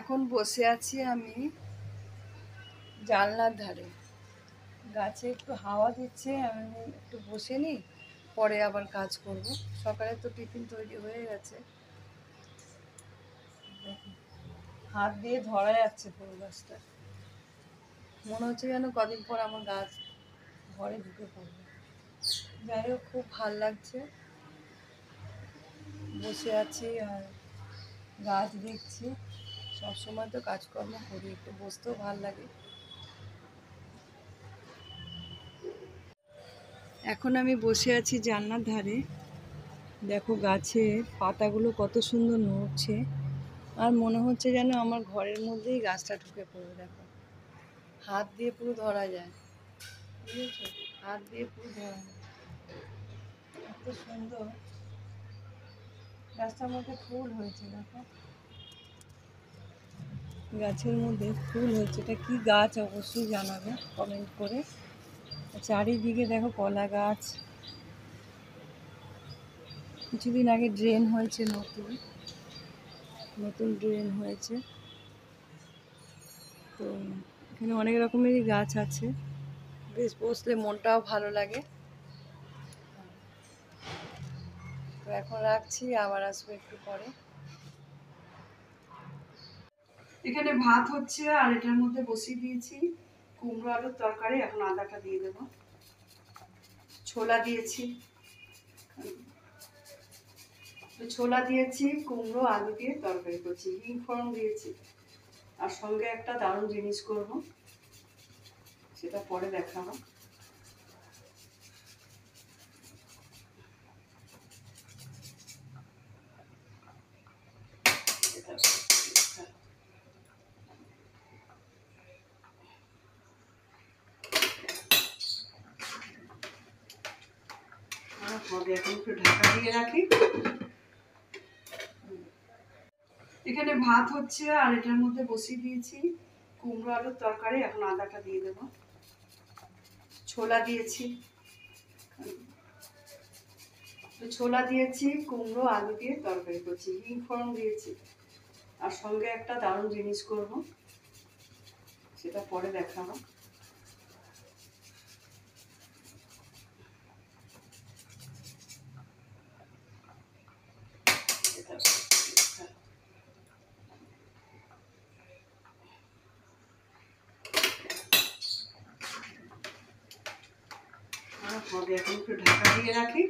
এখন বসে আছি আমি জানলার ধারে। গাছে একটু হাওয়া দিচ্ছে, আমি একটু বসে নিই, পরে আবার কাজ করব। সকালে তো টিফিন তৈরি হয়ে গেছে। হাত দিয়ে ধরা যাচ্ছে ফুল গাছটা, মনে হচ্ছে যেন কদিন পর আমার গাছ ঘরে ঢুকে পড়বে। যাই হোক, খুব ভাল লাগছে। বসে আছি আর গাছ দেখছি। সবসময় তো কাজকর্ম করি, একটু বসতেও ভাল লাগে। এখন আমি বসে আছি জানলার ধারে। দেখো গাছের পাতাগুলো কত সুন্দর নড়ছে, আর মনে হচ্ছে যেন আমার ঘরের মধ্যেই গাছটা ঢুকে পড়বে। দেখো, হাত দিয়ে পুরো ধরা যায়, বুঝেছো? হাত দিয়ে পুরো ধরা যায়, এত সুন্দর। গাছটার মধ্যে ফুল হয়েছে, দেখো গাছের মধ্যে ফুল হয়েছে। এটা কি গাছ অবশ্যই জানাবে কমেন্ট করে। চারিদিকে দেখো কলা গাছ। কিছুদিন আগে ড্রেন হয়েছে, নতুন নতুন ড্রেন হয়েছে। তো এখানে অনেক রকমেরই গাছ আছে, বেশ বসলে মনটাও ভালো লাগে। তো এখন রাখছি, আবার আসবো একটু পরে। এখানে ভাত হচ্ছে, আর এটার মধ্যে বসিয়ে দিয়েছি কুমড়ো আলুর তরকারি। এখন আদাটা দিয়ে দেবো। ছোলা দিয়েছি, কুমড়ো আলু দিয়ে তরকারি করছি, হিং ফোড়ন দিয়েছি। আর সঙ্গে একটা দারুণ জিনিস করব, সেটা পরে দেখাবো। হবে, এখন একটু ঢাকা দিয়ে রাখি। এখানে ভাত হচ্ছে, আর এটার মধ্যে বসিয়ে দিয়েছি কুমড়ো আলুর তরকারি। এখন আদাটা দিয়ে দেবো। ছোলা দিয়েছি, কুমড়ো আলু দিয়ে তরকারি করছি, হিং ফোড়ন দিয়েছি। আর সঙ্গে একটা দারুণ জিনিস করব, সেটা পরে দেখাবো। হবে, এখন একটু ঢাকা দিয়ে রাখি।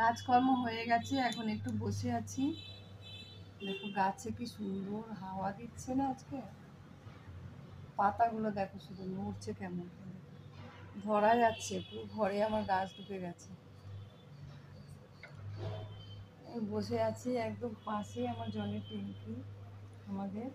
কাজকর্ম হয়ে গেছে, এখন একটু বসে আছি। দেখো গাছে কি সুন্দর হাওয়া দিচ্ছে না আজকে। পাতাগুলো দেখো শুধু নড়ছে কেমন করে, ধরা যাচ্ছে। পুরো ঘরে আমার গাছ ঢুকে গেছে। বসে আছি, একদম পাশে আমার জলের ট্যাঙ্কি আমাদের।